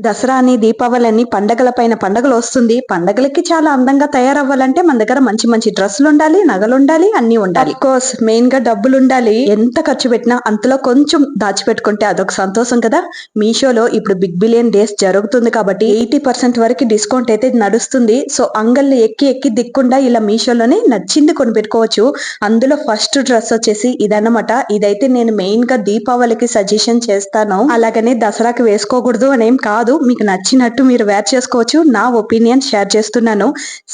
దసరా అని దీపావళి అని పండగల పైన పండగలు వస్తుంది. పండగలకి చాలా అందంగా తయారవ్వాలంటే మన దగ్గర మంచి మంచి డ్రెస్సులు ఉండాలి, నగలు ఉండాలి, అన్ని ఉండాలి. కోర్స్ మెయిన్ గా డబ్బులు ఉండాలి. ఎంత ఖర్చు పెట్టినా అంతలో కొంచెం దాచిపెట్టుకుంటే అదొక సంతోషం కదా. మీషోలో ఇప్పుడు బిగ్ బిలియన్ డేస్ జరుగుతుంది కాబట్టి 80% వరకు డిస్కౌంట్ అయితే నడుస్తుంది. సో అంగల్ని ఎక్కి ఎక్కి దిక్కుండా ఇలా మీషోలోనే నచ్చింది కొనిపెట్టుకోవచ్చు. అందులో ఫస్ట్ డ్రెస్ వచ్చేసి ఇదన్నమాట. ఇదైతే నేను మెయిన్ గా దీపావళికి సజెషన్ చేస్తాను. అలాగని దసరాకి వేసుకోకూడదు అనేం కాదు. మీకు నచ్చినట్టు మీరు వేర్ చేసుకోవచ్చు. నా ఒపీనియన్ షేర్ చేస్తున్నాను.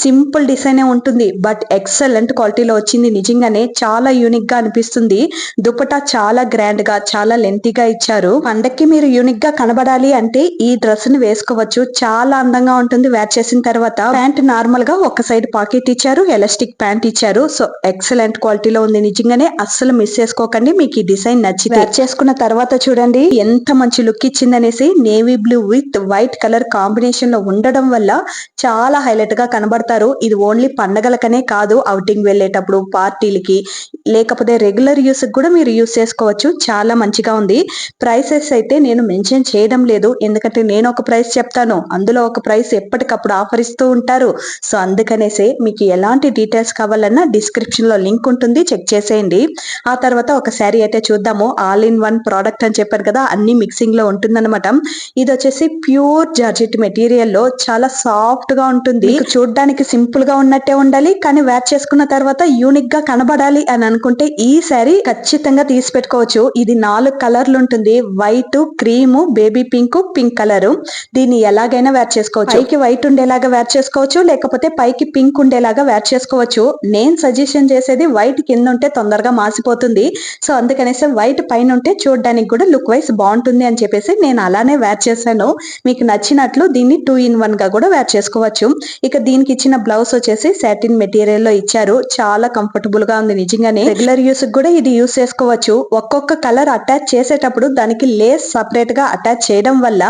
సింపుల్ డిజైన్ ఉంటుంది, బట్ ఎక్సలెంట్ క్వాలిటీలో వచ్చింది. నిజంగానే చాలా యూనిక్ గా అనిపిస్తుంది. దుపట్టా చాలా గ్రాండ్ గా, చాలా లెంతీగా ఇచ్చారు. పండక్కి మీరు యూనిక్ గా కనబడాలి అంటే ఈ డ్రెస్ ని వేసుకోవచ్చు. చాలా అందంగా ఉంటుంది వేర్ చేసిన తర్వాత. ప్యాంట్ నార్మల్ గా ఒక సైడ్ పాకెట్ ఇచ్చారు, ఎలాస్టిక్ ప్యాంట్ ఇచ్చారు. సో ఎక్సలెంట్ క్వాలిటీలో ఉంది. నిజంగానే అస్సలు మిస్ చేసుకోకండి. మీకు ఈ డిజైన్ నచ్చి వేర్ చేసుకున్న తర్వాత చూడండి ఎంత మంచి లుక్ ఇచ్చిందనేసి. Navy blue with white colour combination లో ఉండడం వల్ల చాలా హైలైట్ గా కనబడతారు. ఇది ఓన్లీ పండగలకనే కాదు, అవుటింగ్ వెళ్ళేటప్పుడు, పార్టీలకి, లేకపోతే రెగ్యులర్ యూస్ కూడా మీరు యూస్ చేసుకోవచ్చు. చాలా మంచిగా ఉంది. ప్రైసెస్ అయితే నేను మెన్షన్ చేయడం లేదు, ఎందుకంటే నేను ఒక ప్రైస్ చెప్తాను, అందులో ఒక ప్రైస్ ఎప్పటికప్పుడు ఆఫర్ ఇస్తూ ఉంటారు. సో అందుకనేసే మీకు ఎలాంటి డీటెయిల్స్ కావాలన్నా డిస్క్రిప్షన్ లో లింక్ ఉంటుంది, చెక్ చేసేయండి. ఆ తర్వాత ఒక శారీ అయితే చూద్దాము. ఆల్ ఇన్ వన్ ప్రోడక్ట్ అని చెప్పారు కదా, అన్ని మిక్సింగ్ లో ఉంటుందన్నమాట. ఇది వచ్చేసి ప్యూర్ జార్జెట్ మెటీరియల్ లో చాలా సాఫ్ట్ గా ఉంటుంది. చూడడానికి సింపుల్ గా ఉన్నట్టే ఉండాలి, కానీ వేర్ చేసుకున్న తర్వాత యూనిక్ గా కనబడాలి అని అనుకుంటే ఈ శారీ ఖచ్చితంగా తీసి పెట్టుకోవచ్చు. ఇది 4 కలర్లు ఉంటుంది. White, cream, baby pink, pink colour. దీన్ని ఎలాగైనా వేర్ చేసుకోవచ్చు. పైకి వైట్ ఉండేలాగా వేర్ చేసుకోవచ్చు, లేకపోతే పైకి పింక్ ఉండేలాగా వేర్ చేసుకోవచ్చు. నేను సజెషన్ చేసేది వైట్ కింద ఉంటే తొందరగా మాసిపోతుంది. సో అందుకనేసి వైట్ పైన ఉంటే చూడడానికి కూడా లుక్ వైజ్ బాగుంటుంది అని చెప్పేసి నేను అలానే వేర్ చేశాను. మీకు నచ్చినట్లు దీన్ని 2 in 1 గా కూడా వేర్ చేసుకోవచ్చు. ఇక దీనికి ఇచ్చిన బ్లౌజ్ వచ్చేసి సాటిన్ మెటీరియల్ లో ఇచ్చారు. చాలా కంఫర్టబుల్ గా ఉంది. నిజంగానే రెగ్యులర్ యూస్ కూడా ఇది యూస్ చేసుకోవచ్చు. ఒక్కొక్క కలర్ అటాచ్ చేసేటప్పుడు దానికి లేస్ సపరేట్ గా అటాచ్ చేయడం వల్ల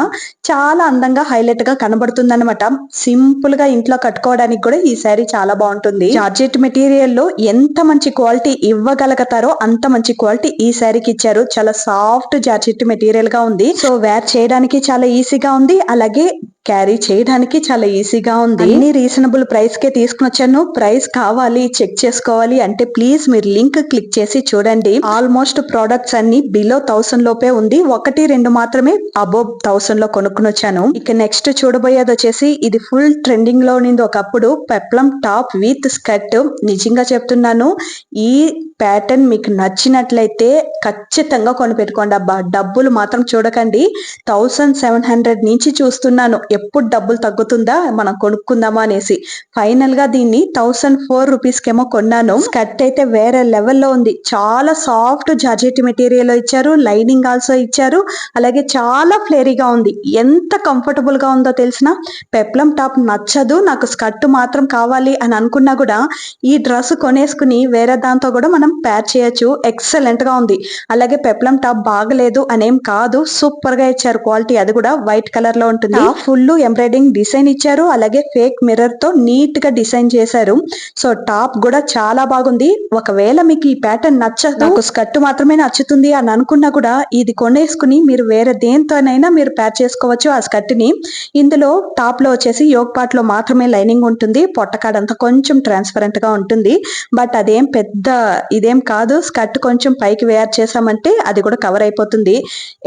చాలా అందంగా హైలైట్ గా కనబడుతుంది అనమాట. సింపుల్ గా ఇంట్లో కట్టుకోవడానికి కూడా ఈ శారీ చాలా బాగుంటుంది. జార్జెట్ మెటీరియల్ లో ఎంత మంచి క్వాలిటీ ఇవ్వగలుగుతారో అంత మంచి క్వాలిటీ ఈ శారీకి ఇచ్చారు. చాలా సాఫ్ట్ జార్జెట్ మెటీరియల్ గా ఉంది. సో వేర్ చేయడానికి చాలా ఈజీగా ఉంది, అలాగే క్యారీ చేయడానికి చాలా ఈజీగా ఉంది. అన్ని రీజనబుల్ ప్రైస్ కే తీసుకుని వచ్చాను. ప్రైస్ కావాలి, చెక్ చేసుకోవాలి అంటే ప్లీజ్ మీరు లింక్ క్లిక్ చేసి చూడండి. ఆల్మోస్ట్ ప్రోడక్ట్స్ అన్ని బిలో 1000 లోపే ఉంది. 1-2 మాత్రమే అబోవ్ 1000 లో కొనుక్కుని వచ్చాను. ఇక నెక్స్ట్ చూడబోయేది వచ్చేసి ఇది ఫుల్ ట్రెండింగ్ లో ఉంది ఒకప్పుడు. Peplum top with skirt. నిజంగా చెప్తున్నాను, ఈ ప్యాటర్న్ మీకు నచ్చినట్లయితే ఖచ్చితంగా కొనిపెట్టుకోండి. అబ్బా డబ్బులు మాత్రం చూడకండి. 1700 నుంచి చూస్తున్నాను, ఎప్పుడు డబ్బులు తగ్గుతుందా మనం కొనుక్కుందామా అనేసి. ఫైనల్ గా దీన్ని 1004 రూపీస్ కేమో కొన్నాను. స్కర్ట్ అయితే వేరే లెవెల్లో ఉంది. చాలా సాఫ్ట్ జార్జెట్ మెటీరియల్ ఇచ్చారు, లైనింగ్ ఆల్సో ఇచ్చారు, అలాగే చాలా ఫ్లేరీగా ఉంది. ఎంత కంఫర్టబుల్ గా ఉందో తెలిసిన. పెప్లం టాప్ నచ్చదు, నాకు స్కర్ట్ మాత్రం కావాలి అని అనుకున్నా కూడా ఈ డ్రెస్ కొనేసుకుని వేరే దాంతో కూడా మనం ప్యార్ చేయొచ్చు. ఎక్సలెంట్ గా ఉంది. అలాగే పెప్లం టాప్ బాగలేదు అనేం కాదు, సూపర్ గా ఇచ్చారు క్వాలిటీ. అది కూడా వైట్ కలర్ లో ఉంటుంది. ఫుల్ ఎంబ్రాయిడింగ్ డిజైన్ ఇచ్చారు, అలాగే ఫేక్ మిర్రర్ తో నీట్ గా డిజైన్ చేశారు. సో టాప్ కూడా చాలా బాగుంది. ఒకవేళ మీకు ఈ ప్యాటర్న్ నచ్చదు, నాకు స్కర్ట్ మాత్రమే నచ్చుతుంది అని అనుకున్నా కూడా ఇది కొనేసుకుని మీరు వేరే దేంతోనైనా మీరు ప్యార్ చేసుకోవచ్చు ఆ స్కర్ట్ ని. ఇందులో టాప్ లో వచ్చేసి యోగ్ పార్ట్ లో మాత్రమే లైనింగ్ ఉంటుంది. పొట్టకాడంతా కొంచెం ట్రాన్స్పరెంట్ గా ఉంటుంది, బట్ అదేం పెద్ద ఇదేం కాదు. స్కర్ట్ కొంచెం పైకి వేర్ చేసామంటే అది కూడా కవర్ అయిపోతుంది.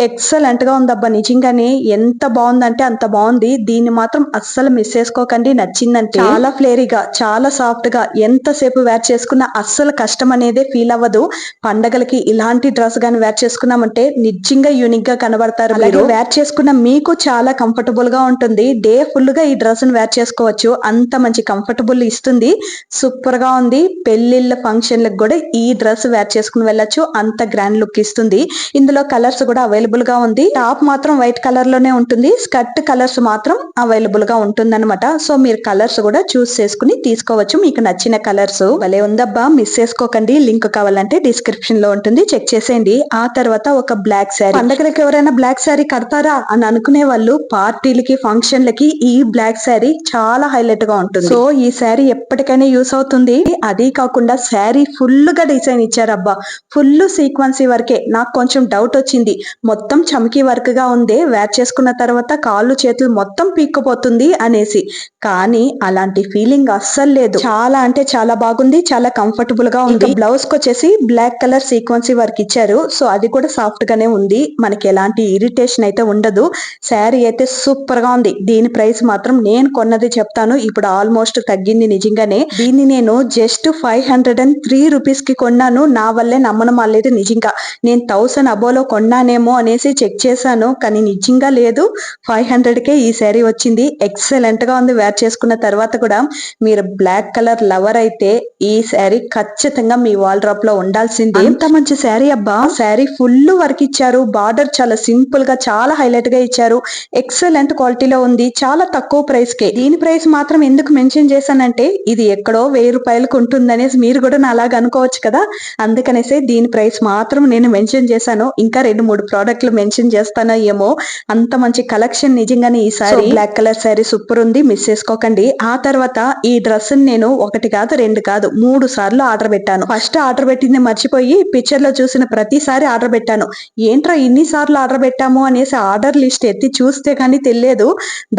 ఎక్సలెంట్ గా ఉందబ్బా. నిజంగానే ఎంత బాగుందంటే అంత బాగుంది. దీన్ని మాత్రం అస్సలు మిస్ చేసుకోకండి. నచ్చిందంటే చాలా ఫ్లేరీగా, చాలా సాఫ్ట్ గా, ఎంతసేపు వేర్ చేసుకున్నా అస్సలు కష్టం అనేదే ఫీల్ అవ్వదు. పండగలకి ఇలాంటి డ్రెస్ గాని వేర్ చేసుకున్నామంటే నిజంగా యూనిక్ గా కనబడతారు. అలాగే వేర్ చేసుకున్న మీకు చాలా కంఫర్టబుల్ గా ఉంటుంది. డే ఫుల్ గా ఈ డ్రెస్ ని వేర్ చేసుకోవచ్చు. అంత మంచి కంఫర్టబుల్ ఇస్తుంది. సూపర్ గా ఉంది. పెళ్లిళ్ళ ఫంక్షన్లకు కూడా ఈ డ్రెస్ వేర్ చేసుకుని వెళ్ళొచ్చు. అంత గ్రాండ్ లుక్ ఇస్తుంది. ఇందులో కలర్స్ కూడా అవైలబుల్ గా ఉంది. టాప్ మాత్రం వైట్ కలర్ లోనే ఉంటుంది. స్కర్ట్ కలర్స్ మాత్రం మాత్రం అవైలబుల్ గా ఉంటుందన్నమాట. సో మీరు కలర్స్ కూడా చూస్ చేసుకుని తీసుకోవచ్చు, మీకు నచ్చిన కలర్స్. భలే ఉందబ్బా, మిస్ చేసుకోకండి. లింక్ కావాలంటే డిస్క్రిప్షన్ లో ఉంటుంది, చెక్ చేసేయండి. ఆ తర్వాత ఒక బ్లాక్ శారీ. పండగలకి ఎవరైనా బ్లాక్ శారీ కడతారా అని అనుకునే వాళ్ళు పార్టీలకి ఫంక్షన్లకి ఈ బ్లాక్ శారీ చాలా హైలైట్ గా ఉంటుంది. సో ఈ శారీ ఎప్పటికైనా యూస్ అవుతుంది. అది కాకుండా శారీ ఫుల్ గా డిజైన్ ఇచ్చారబ్బా, ఫుల్ సీక్వెన్సీ వరకే. నాకు కొంచెం డౌట్ వచ్చింది, మొత్తం చమ్కీ వర్క్ గా ఉంది, వేర్ చేసుకున్న తర్వాత కాళ్ళు చేతులు మొత్తం పీక్కుపోతుంది అనేసి. కానీ అలాంటి ఫీలింగ్ అస్సలు లేదు. చాలా అంటే చాలా బాగుంది, చాలా కంఫర్టబుల్ గా ఉంది. బ్లౌజ్ కి వచ్చేసి బ్లాక్ కలర్ సీక్వెన్సీ వర్క్ ఇచ్చారు. సో అది కూడా సాఫ్ట్ గానే ఉంది, మనకి ఎలాంటి ఇరిటేషన్ అయితే ఉండదు. శారీ అయితే సూపర్ గా ఉంది. దీని ప్రైస్ మాత్రం నేను కొన్నది చెప్తాను, ఇప్పుడు ఆల్మోస్ట్ తగ్గింది నిజంగానే. దీన్ని నేను జస్ట్ 503 రూపీస్ కి కొన్నాను. నా వల్లే నమ్మడం లేదు నిజంగా. నేను 1000 అబోలో కొన్నానేమో అనేసి చెక్ చేశాను, కానీ నిజంగా లేదు, 500 కే ఈ శారీ వచ్చింది. ఎక్సలెంట్ గా ఉంది. వేర్ చేసుకున్న తర్వాత కూడా మీరు బ్లాక్ కలర్ లవర్ అయితే ఈ శారీ ఖచ్చితంగా మీ వాల్డ్రాప్ లో ఉండాల్సింది. అంత మంచి శారీ అబ్బా. శారీ ఫుల్ వర్క్ ఇచ్చారు, బార్డర్ చాలా సింపుల్ గా చాలా హైలైట్ గా ఇచ్చారు, ఎక్సలెంట్ క్వాలిటీలో ఉంది, చాలా తక్కువ ప్రైస్ కే. దీని ప్రైస్ మాత్రం ఎందుకు మెన్షన్ చేశానంటే ఇది ఎక్కడో 1000 రూపాయలకు ఉంటుందనేసి మీరు కూడా నా అలాగ అనుకోవచ్చు కదా, అందుకనేసి దీని ప్రైస్ మాత్రం నేను మెన్షన్ చేశాను. ఇంకా 2-3 ప్రోడక్ట్లు మెన్షన్ చేస్తానో ఏమో, అంత మంచి కలెక్షన్ నిజంగానే. ఈ sari black colour sari super ఉంది, మిస్ చేసుకోకండి. ఆ తర్వాత ఈ డ్రెస్ నేను 1 కాదు 2 కాదు 3 సార్లు ఆర్డర్ పెట్టాను. ఫస్ట్ ఆర్డర్ పెట్టింది మర్చిపోయి పిక్చర్ లో చూసిన ప్రతిసారి ఆర్డర్ పెట్టాను. ఏంట్రా ఇన్ని సార్లు ఆర్డర్ పెట్టాము అనేసి ఆర్డర్ లిస్ట్ ఎత్తి చూస్తే కానీ తెలియదు.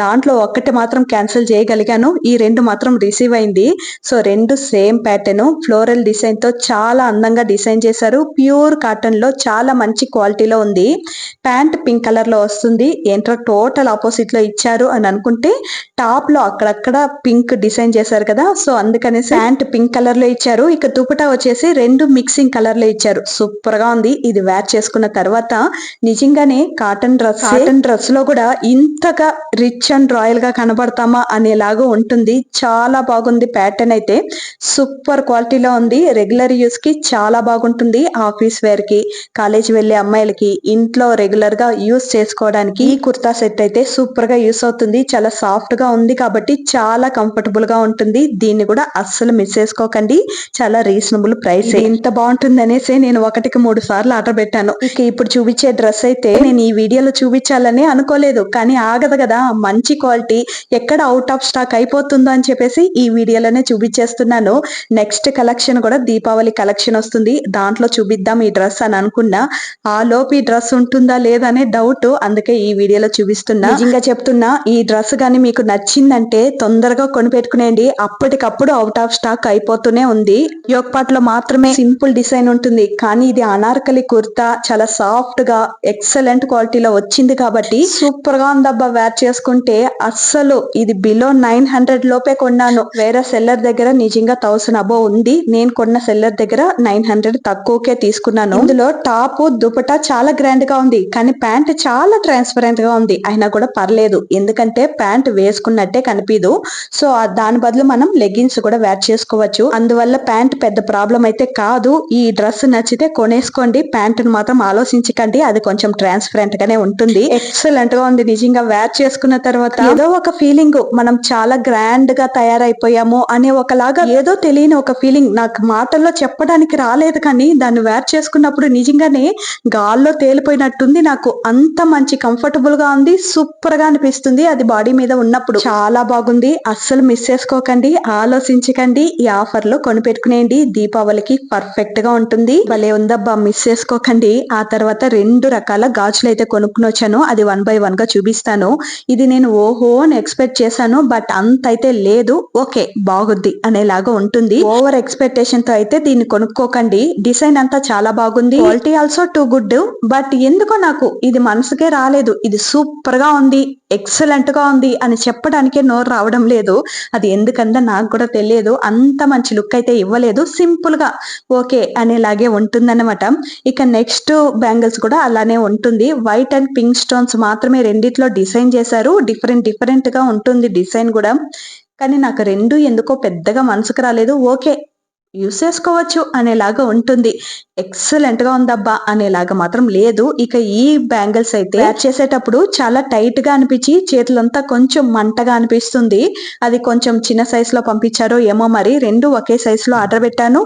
దాంట్లో 1 మాత్రం క్యాన్సిల్ చేయగలిగాను, ఈ 2 మాత్రం రిసీవ్ అయింది. So 2 same pattern, floral design తో చాలా అందంగా డిజైన్ చేశారు. ప్యూర్ కాటన్ లో చాలా మంచి క్వాలిటీలో ఉంది. ప్యాంట్ పింక్ కలర్ లో వస్తుంది. ఏంట్రా టోటల్ ఆపోజిట్ లో ఇచ్చారు అని అనుకుంటే టాప్ లో అక్కడక్కడ పింక్ డిజైన్ చేశారు కదా, సో అందుకనే ప్యాంట్ పింక్ కలర్ లో ఇచ్చారు. ఇక దుపట్టా వచ్చేసి 2 మిక్సింగ్ కలర్ లో ఇచ్చారు. సూపర్ గా ఉంది. ఇది వేర్ చేసుకున్న తర్వాత నిజంగానే కాటన్ డ్రెస్ లో కూడా ఇంతగా రిచ్ అండ్ రాయల్ గా కనబడతామా అనేలాగా ఉంటుంది. చాలా బాగుంది. ప్యాటర్న్ అయితే సూపర్ క్వాలిటీలో ఉంది. రెగ్యులర్ యూస్ కి చాలా బాగుంటుంది. ఆఫీస్ వేర్ కి, కాలేజ్ వెళ్లే అమ్మాయిలకి, ఇంట్లో రెగ్యులర్ గా యూస్ చేసుకోవడానికి ఈ కుర్తా సెట్ అయితే సూపర్ గా యూస్ అవుతుంది. చాలా సాఫ్ట్ గా ఉంది కాబట్టి చాలా కంఫర్టబుల్ గా ఉంటుంది. దీన్ని కూడా అస్సలు మిస్ చేసుకోకండి, చాలా రీజనబుల్ ప్రైస్. ఇంత బాగుంటుంది అనేసి నేను 1కి 3 సార్లు ఆర్డర్ పెట్టాను. ఇక ఇప్పుడు చూపించే డ్రెస్ అయితే నేను ఈ వీడియోలో చూపించాలని అనుకోలేదు, కానీ ఆగదు కదా, మంచి క్వాలిటీ, ఎక్కడ అవుట్ ఆఫ్ స్టాక్ అయిపోతుందో అని చెప్పేసి ఈ వీడియోలోనే చూపించేస్తున్నాను. నెక్స్ట్ కలెక్షన్ కూడా దీపావళి కలెక్షన్ వస్తుంది, దాంట్లో చూపిద్దాం ఈ డ్రెస్ అని అనుకున్నా. ఆ లోపు ఈ డ్రెస్ ఉంటుందా లేదా అనే డౌట్, అందుకే ఈ వీడియోలో చూపిస్తున్నా. నిజంగా చెప్తున్నా, ఈ డ్రెస్ గానీ మీకు నచ్చిందంటే తొందరగా కొనిపెట్టుకునేయండి, అప్పటికప్పుడు అవుట్ ఆఫ్ స్టాక్ అయిపోతూనే ఉంది. యోక్ పార్ట్ లో మాత్రమే సింపుల్ డిజైన్ ఉంటుంది, కానీ ఇది అనార్కలి కుర్తా, చాలా సాఫ్ట్ గా ఎక్సలెంట్ క్వాలిటీలో వచ్చింది కాబట్టి సూపర్ గా ఉందబ్బా. వేర్ చేసుకుంటే అస్సలు ఇది బిలో 900 లోపే కొన్నాను. వేరే సెల్లర్ దగ్గర నిజంగా 1000 అబో ఉంది, నేను కొన్న సెల్లర్ దగ్గర 900 తక్కువకే తీసుకున్నాను. ఇందులో టాప్ దుపట్టా చాలా గ్రాండ్ గా ఉంది, కానీ ప్యాంట్ చాలా ట్రాన్స్పరెంట్ గా ఉంది. అయినా కూడా పర్లేదు, ఎందుకంటే ప్యాంట్ వేసుకున్నట్టే కనిపించదు. సో దాని బదులు మనం లెగ్గిన్స్ కూడా వేర్ చేసుకోవచ్చు, అందువల్ల ప్యాంట్ పెద్ద ప్రాబ్లం అయితే కాదు. ఈ డ్రెస్ నచ్చితే కొనేసుకోండి, ప్యాంట్ మాత్రం ఆలోచించకండి, అది కొంచెం ట్రాన్స్పరెంట్ గానే ఉంటుంది. ఎక్సలెంట్ గా ఉంది నిజంగా. వేర్ చేసుకున్న తర్వాత ఏదో ఒక ఫీలింగ్, మనం చాలా గ్రాండ్ గా తయారైపోయాము అనే ఒకలాగా ఏదో తెలియని ఒక ఫీలింగ్, నాకు మాటల్లో చెప్పడానికి రాలేదు, కానీ దాన్ని వేర్ చేసుకున్నప్పుడు నిజంగానే గాల్లో తేలిపోయినట్టుంది. నాకు అంత మంచి కంఫర్టబుల్ గా ఉంది, సూపర్ గా అనిపిస్తుంది అది బాడీ మీద ఉన్నప్పుడు. చాలా బాగుంది, అస్సలు మిస్ చేసుకోకండి, ఆలోచించకండి, ఈ ఆఫర్ లో కొనిపెట్టుకునేయండి. దీపావళికి పర్ఫెక్ట్ గా ఉంటుంది. భలే ఉందబ్బా, మిస్ చేసుకోకండి. ఆ తర్వాత 2 రకాల గాజులు అయితే కొనుక్కుని వచ్చాను, అది 1 by 1 గా చూపిస్తాను. ఇది నేను ఓహో అని ఎక్స్పెక్ట్ చేశాను, బట్ అంత అయితే లేదు, ఓకే బాగుంది అనేలాగా ఉంటుంది. ఓవర్ ఎక్స్పెక్టేషన్ తో అయితే దీన్ని కొనుక్కోకండి. డిజైన్ అంతా చాలా బాగుంది, quality also too good, but ఎందుకో నాకు ఇది మనసుకే రాలేదు. ఇది సూపర్ గా ఉంది, ఎక్సలెంట్ గా ఉంది అని చెప్పడానికే నోరు రావడం లేదు. అది ఎందుకంటే నాకు కూడా తెలియదు, అంత మంచి లుక్ అయితే ఇవ్వలేదు, సింపుల్ గా ఓకే అనేలాగే ఉంటుందన్నమాట. ఇక నెక్స్ట్ బ్యాంగిల్స్ కూడా అలానే ఉంటుంది. వైట్ అండ్ పింక్ స్టోన్స్ మాత్రమే రెండిట్లో డిజైన్ చేశారు, డిఫరెంట్ గా ఉంటుంది డిజైన్ కూడా, కానీ నాకు 2 ఎందుకో పెద్దగా మనసుకు రాలేదు. ఓకే యూస్ చేసుకోవచ్చు అనేలాగా ఉంటుంది. ఎక్సలెంట్ గా ఉందబ్బా అనేలాగా మాత్రం లేదు. ఇక ఈ బ్యాంగిల్స్ అయితే వేర్ చేసేటప్పుడు చాలా టైట్ గా అనిపించి చేతులంతా కొంచెం మంటగా అనిపిస్తుంది. అది కొంచెం చిన్న సైజ్ లో పంపించారో ఏమో మరి. రెండు ఒకే సైజ్ లో ఆర్డర్ పెట్టాను.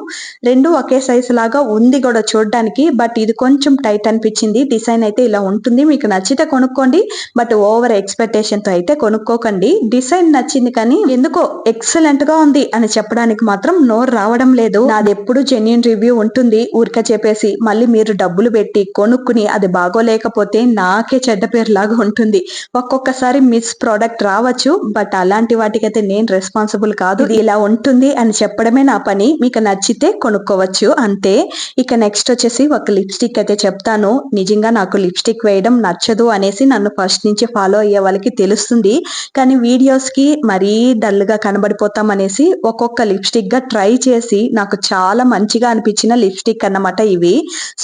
రెండు ఒకే సైజ్ లాగా ఉంది కూడా చూడడానికి. బట్ ఇది కొంచెం టైట్ అనిపించింది. డిజైన్ అయితే ఇలా ఉంటుంది. మీకు నచ్చితే కొనుక్కోండి. బట్ ఓవర్ ఎక్స్పెక్టేషన్ తో అయితే కొనుక్కోకండి. డిజైన్ నచ్చింది కానీ ఎందుకో ఎక్సలెంట్ గా ఉంది అని చెప్పడానికి మాత్రం నోరు రావడం లేదు. నాది ఎప్పుడు జెన్యూన్ రివ్యూ ఉంటుంది. ఊరిక చెప్పేసి మళ్ళీ మీరు డబ్బులు పెట్టి కొనుక్కుని అది బాగోలేకపోతే నాకే చెడ్డ పేరు లాగా ఉంటుంది. ఒక్కొక్కసారి మిస్ ప్రోడక్ట్ రావచ్చు. బట్ అలాంటి వాటికైతే నేను రెస్పాన్సిబుల్ కాదు. ఇది ఇలా ఉంటుంది అని చెప్పడమే నా పని. మీకు నచ్చితే కొనుక్కోవచ్చు అంతే. ఇక నెక్స్ట్ వచ్చేసి ఒక లిప్స్టిక్ అయితే చెప్తాను. నిజంగా నాకు లిప్స్టిక్ వేయడం నచ్చదు అనేసి నన్ను ఫస్ట్ నుంచి ఫాలో అయ్యే వాళ్ళకి తెలుస్తుంది. కానీ వీడియోస్ కి మరీ డల్ గా కనబడిపోతాం అనేసి ఒక్కొక్క లిప్స్టిక్ గా ట్రై చేసి నాకు చాలా మంచిగా అనిపించిన లిప్స్టిక్ అన్నమాట ఇవి.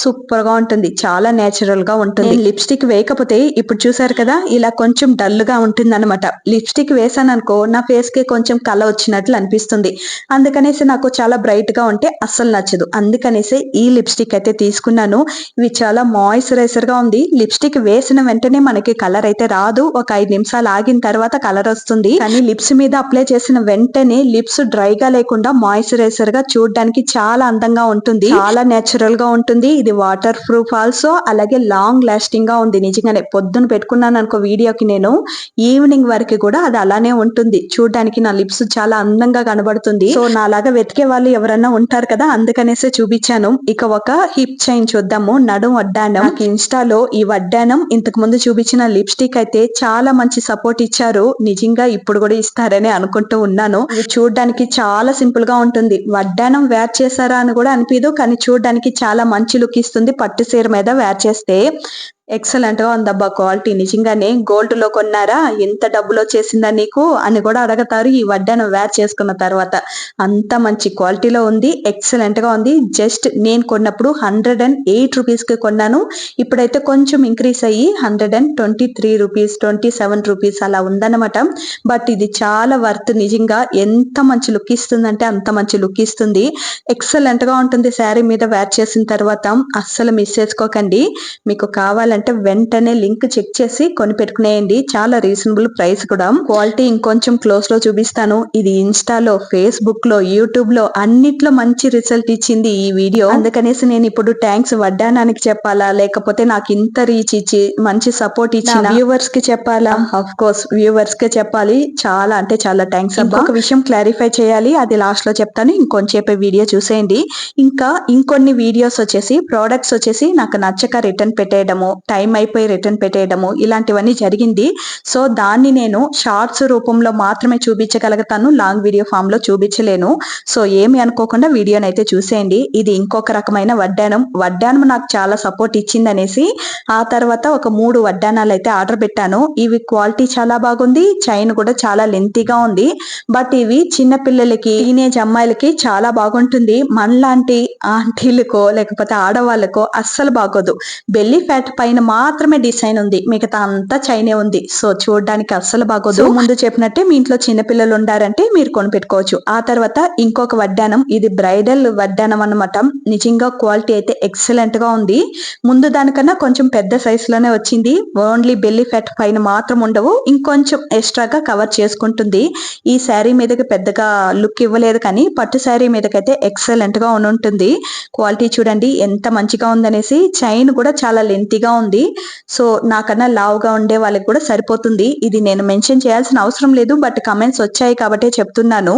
సూపర్ గా ఉంటుంది. చాలా నేచురల్ గా ఉంటుంది. లిప్స్టిక్ వేయకపోతే ఇప్పుడు చూసారు కదా ఇలా కొంచెం డల్ గా ఉంటుంది అనమాట. లిప్స్టిక్ వేసాను అనుకో నా ఫేస్ కి కొంచెం కళ వచ్చినట్లు అనిపిస్తుంది. అందుకనేసి నాకు చాలా బ్రైట్ గా ఉంటే అస్సలు నచ్చదు. అందుకనేసి ఈ లిప్స్టిక్ అయితే తీసుకున్నాను. ఇవి చాలా మాయిశ్చరైజర్ గా ఉంది. లిప్స్టిక్ వేసిన వెంటనే మనకి కలర్ అయితే రాదు. ఒక 5 నిమిషాలు ఆగిన తర్వాత కలర్ వస్తుంది. కానీ లిప్స్ మీద అప్లై చేసిన వెంటనే లిప్స్ డ్రైగా లేకుండా మాయిశ్చరైజర్ గా చూడడానికి చాలా అందంగా ఉంటుంది. చాలా నేచురల్ గా ఉంటుంది. ఇది వాటర్ ప్రూఫ్ ఆల్సో. అలాగే లాంగ్ లాస్టింగ్ గా ఉంది. నిజంగానే పొద్దున పెట్టుకున్నాను అనుకో వీడియోకి నేను ఈవినింగ్ వరకు కూడా అది అలానే ఉంటుంది. చూడడానికి నా లిప్స్ చాలా అందంగా కనబడుతుంది. సో నాలాగా వెతికే వాళ్ళు ఎవరన్నా ఉంటారు కదా, అందుకనేసే చూపించాను. ఇక ఒక హిప్ చైన్ చూద్దాము. నడుం వడ్డానం. నాకు ఇన్స్టాలో ఈ వడ్డానం ఇంతకు ముందు చూపించిన లిప్స్టిక్ అయితే చాలా మంచి సపోర్ట్ ఇచ్చారు. నిజంగా ఇప్పుడు కూడా ఇస్తారని అనుకుంటూ ఉన్నాను. ఇది చూడడానికి చాలా సింపుల్ గా ఉంటుంది. వడ్డానం వేర్ చేశారా అని కూడా అనిపించదు. కానీ చూడడానికి చాలా మంచి లుక్ ఇస్తుంది. పట్టు చీర మీద వేర్ చేస్తే ఎక్సలెంట్ గా ఉందబ్బా క్వాలిటీ. నిజంగానే గోల్డ్ లో కొన్నారా, ఎంత డబ్బులు వచ్చేసిందా నీకు అని కూడా అడగతారు ఈ వడ్డానం వేర్ చేసుకున్న తర్వాత. అంత మంచి క్వాలిటీలో ఉంది. ఎక్సలెంట్ గా ఉంది. జస్ట్ నేను కొన్నప్పుడు 108 రూపీస్ కి కొన్నాను. ఇప్పుడైతే కొంచెం ఇంక్రీస్ అయ్యి 123 రూపీస్ 27 రూపీస్ అలా ఉందన్నమాట. బట్ ఇది చాలా వర్త్. నిజంగా ఎంత మంచి లుక్ ఇస్తుందంటే అంత మంచి లుక్ ఇస్తుంది. ఎక్సలెంట్ గా ఉంటుంది. శారీ మీద వేర్ చేసిన తర్వాత అస్సలు మిస్ చేసుకోకండి. మీకు కావాలంటే వెంటనే లింక్ చెక్ చేసి కొని పెట్టుకునేయండి. చాలా రీజనబుల్ ప్రైస్ కూడా. క్వాలిటీ ఇంకొంచెం క్లోజ్ లో చూపిస్తాను. ఇది ఇన్స్టాలో, ఫేస్బుక్ లో, యూట్యూబ్ లో అన్నిట్లో మంచి రిజల్ట్ ఇచ్చింది ఈ వీడియో. అందుకనేసి నేను ఇప్పుడు థ్యాంక్స్ వడ్డానానికి చెప్పాలా, లేకపోతే నాకు ఇంత రీచ్ ఇచ్చి మంచి సపోర్ట్ ఇచ్చిన వ్యూవర్స్ కి చెప్పాలా? ఆఫ్ కోర్స్ వ్యూవర్స్ కే చెప్పాలి. చాలా అంటే చాలా థ్యాంక్స్. ఒక విషయం క్లారిఫై చేయాలి, అది లాస్ట్ లో చెప్తాను. ఇంకొంచేపే వీడియో చూసేయండి. ఇంకా ఇంకొన్ని వీడియోస్ వచ్చేసి ప్రోడక్ట్స్ వచ్చేసి నాకు నచ్చక రిటర్న్ పెట్టేయడము, టైం అయిపోయి రిటర్న్ పెట్టేయడము ఇలాంటివన్నీ జరిగింది. సో దాన్ని నేను షార్ట్స్ రూపంలో మాత్రమే చూపించగలుగుతాను. లాంగ్ వీడియో ఫామ్ లో చూపించలేను. సో ఏమి అనుకోకుండా వీడియోని అయితే చూసేయండి. ఇది ఇంకొక రకమైన వడ్డానం. వడ్డానం నాకు చాలా సపోర్ట్ ఇచ్చింది అనేసి ఆ తర్వాత ఒక 3 వడ్డానాలు అయితే ఆర్డర్ పెట్టాను. ఇవి క్వాలిటీ చాలా బాగుంది. చైన్ కూడా చాలా లెంతీగా ఉంది. బట్ ఇవి చిన్న పిల్లలకి, టీనేజ్ అమ్మాయిలకి చాలా బాగుంటుంది. మనలాంటి ఆంటీలకో లేకపోతే ఆడవాళ్ళకో అస్సలు బాగోదు. బెల్లీ ఫ్యాట్ పైన మాత్రమే డిజైన్ ఉంది. మిగతా అంతా చైనే ఉంది. సో చూడడానికి అస్సలు బాగోదు. ముందు చెప్పినట్టే మీ ఇంట్లో చిన్నపిల్లలు ఉండారంటే మీరు కొనిపెట్టుకోవచ్చు. ఆ తర్వాత ఇంకొక వడ్డానం. ఇది బ్రైడల్ వడ్డానం అన్నమాట. నిజంగా క్వాలిటీ అయితే ఎక్సలెంట్ గా ఉంది. ముందు దానికన్నా కొంచెం పెద్ద సైజ్ లోనే వచ్చింది. ఓన్లీ బెల్లీ ఫ్యాట్ పైన మాత్రం ఉండవు, ఇంకొంచెం ఎక్స్ట్రాగా కవర్ చేసుకుంటుంది. ఈ శారీ మీదకి పెద్దగా లుక్ ఇవ్వలేదు కానీ పట్టు శారీ మీదకైతే ఎక్సలెంట్ గా ఉంటుంది. క్వాలిటీ చూడండి ఎంత మంచిగా ఉందనేసి. చైన్ కూడా చాలా లెంతీగా ఉంది. సో నాకన్నా లావుగా ఉండే వాళ్ళకి కూడా సరిపోతుంది. ఇది నేను మెన్షన్ చేయాల్సిన అవసరం లేదు. బట్ కమెంట్స్ వచ్చాయి కాబట్టి చెప్తున్నాను.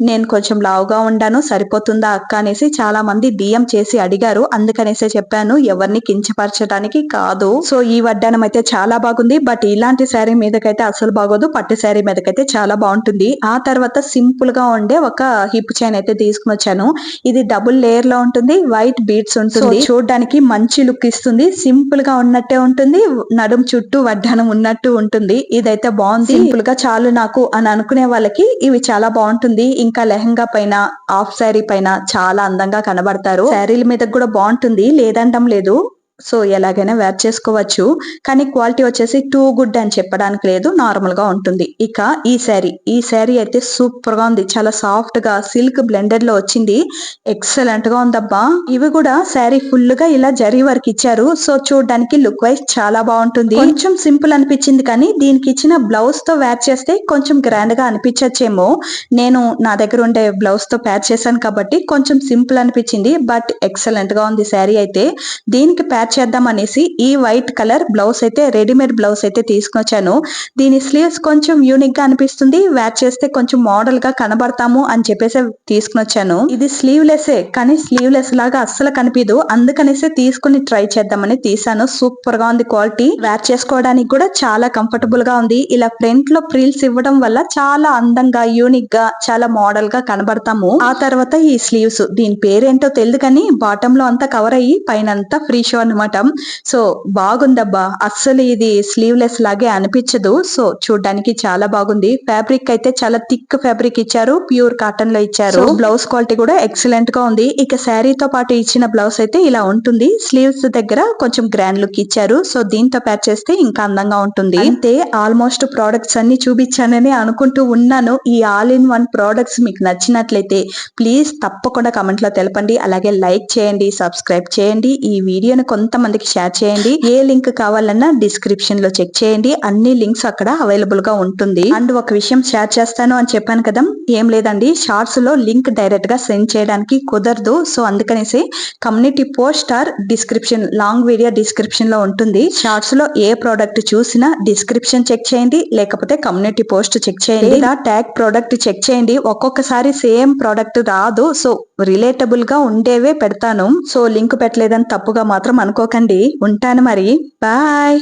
నేను కొంచెం లావుగా ఉండాను, సరిపోతుందా అక్క అనేసి చాలా మంది డిఎం చేసి అడిగారు. అందుకనేసే చెప్పాను, ఎవరిని కించపరచడానికి కాదు. సో ఈ వడ్డానం అయితే చాలా బాగుంది. బట్ ఇలాంటి శారీ మీదకైతే అసలు బాగోదు. పట్టు శారీ మీదకైతే చాలా బాగుంటుంది. ఆ తర్వాత సింపుల్ గా ఉండే ఒక హిప్ చైన్ అయితే తీసుకుని వచ్చాను. ఇది డబుల్ లేయర్ లో ఉంటుంది. వైట్ బీడ్స్ ఉంటుంది. చూడడానికి మంచి లుక్ ఇస్తుంది. సింపుల్ గా ఉన్నట్టే ఉంటుంది. నడుం చుట్టూ వడ్డానం ఉన్నట్టు ఉంటుంది. ఇదైతే బాగుంది. సింపుల్ గా చాలు నాకు అని అనుకునే వాళ్ళకి ఇవి చాలా బాగుంటుంది. ఇంకా లెహంగా పైన, హాఫ్ శారీ పైన చాలా అందంగా కనబడతారు. శారీల మీద కూడా బాగుంటుంది, లేదంటం లేదు. సో ఎలాగైనా వేర్ చేసుకోవచ్చు. కానీ క్వాలిటీ వచ్చేసి టూ గుడ్ అని చెప్పడానికి లేదు, నార్మల్ గా ఉంటుంది. ఇక ఈ శారీ అయితే సూపర్ గా ఉంది. చాలా సాఫ్ట్ గా సిల్క్ బ్లెండెడ్ లో వచ్చింది. ఎక్సలెంట్ గా ఉందబ్బా. ఇవి కూడా శారీ ఫుల్ గా ఇలా జరీ వర్క్ ఇచ్చారు. సో చూడడానికి లుక్ వైజ్ చాలా బాగుంటుంది. కొంచెం సింపుల్ అనిపించింది కానీ దీనికి ఇచ్చిన బ్లౌజ్ తో వేర్ చేస్తే కొంచెం గ్రాండ్ గా అనిపించచ్చేమో. నేను నా దగ్గర ఉండే బ్లౌజ్ తో ప్యార్ చేశాను కాబట్టి కొంచెం సింపుల్ అనిపించింది. బట్ ఎక్సలెంట్ గా ఉంది శారీ అయితే. దీనికి ప్యార్ చేద్దాం అనేసి ఈ వైట్ కలర్ బ్లౌజ్ అయితే రెడీమేడ్ బ్లౌజ్ అయితే తీసుకొచ్చాను. దీని స్లీవ్స్ కొంచెం యూనిక్ గా అనిపిస్తుంది, వేర్ చేస్తే కొంచెం మోడల్ గా కనబడతాము అని చెప్పేసి తీసుకొచ్చాను. ఇది స్లీవ్లెస్ కానీ స్లీవ్లెస్ లాగా అస్సలు కనిపించదు, అందుకనేసి తీసుకుని ట్రై చేద్దామని తీసాను. సూపర్ గా ఉంది క్వాలిటీ, వేర్ చేసుకోవడానికి కూడా చాలా కంఫర్టబుల్ గా ఉంది. ఇలా ఫ్రంట్ లో ఫ్రిల్స్ ఇవ్వడం వల్ల చాలా అందంగా యూనిక్ గా చాలా మోడల్ గా కనబడతాము. ఆ తర్వాత ఈ స్లీవ్స్, దీని పేరేంటో తెలియదు కానీ బాటమ్ లో అంతా కవర్ అయ్యి పైన అంతా ఫ్రీ షో అనమాట. సో బాగుందబ్బా, అస్సలు ఇది స్లీవ్లెస్ లాగే అనిపించదు. సో చూడడానికి చాలా బాగుంది. ఫ్యాబ్రిక్ అయితే చాలా థిక్ ఫ్యాబ్రిక్ ఇచ్చారు, ప్యూర్ కాటన్ లో ఇచ్చారు. బ్లౌజ్ క్వాలిటీ కూడా ఎక్సలెంట్ గా ఉంది. ఇక శారీతో పాటు ఇచ్చిన బ్లౌజ్ అయితే ఇలా ఉంటుంది. స్లీవ్స్ దగ్గర కొంచెం గ్రాండ్ లుక్ ఇచ్చారు. సో దీంతో ప్యాచ్ చేస్తే ఇంకా అందంగా ఉంటుంది. అంతే, ఆల్మోస్ట్ ప్రోడక్ట్స్ అన్ని చూపించానని అనుకుంటూ ఉన్నాను. ఈ ఆల్ ఇన్ వన్ ప్రోడక్ట్స్ మీకు నచ్చినట్లయితే ప్లీజ్ తప్పకుండా కమెంట్ లో తెలపండి. అలాగే లైక్ చేయండి, సబ్స్క్రైబ్ చేయండి, ఈ వీడియోని కొంతమందికి షేర్ చేయండి. ఏ లింక్ కావాలన్నా డిస్క్రిప్షన్ లో చెక్ చేయండి, అన్ని లింక్స్ అక్కడ అవైలబుల్ గా ఉంటుంది. అండ్ ఒక విషయం షేర్ చేస్తాను అని చెప్పాను కదా, ఏం లేదండి, షార్ట్స్ లో లింక్ డైరెక్ట్ గా సెండ్ చేయడానికి కుదరదు. సో అందుకనేసి community post or description, long video description లో ఉంటుంది. షార్ట్స్ లో ఏ ప్రోడక్ట్ చూసినా డిస్క్రిప్షన్ చెక్ చేయండి, లేకపోతే కమ్యూనిటీ పోస్ట్ చెక్ చేయండి, లేదా ట్యాగ్ ప్రోడక్ట్ చెక్ చేయండి. ఒక్కొక్కసారి సేమ్ ప్రోడక్ట్ రాదు. సో రిలేటబుల్ గా ఉండేవే పెడతాను. సో లింక్ పెట్టలేదని తప్పుగా మాత్రం అనుకోకండి. ఉంటాను మరి, బాయ్.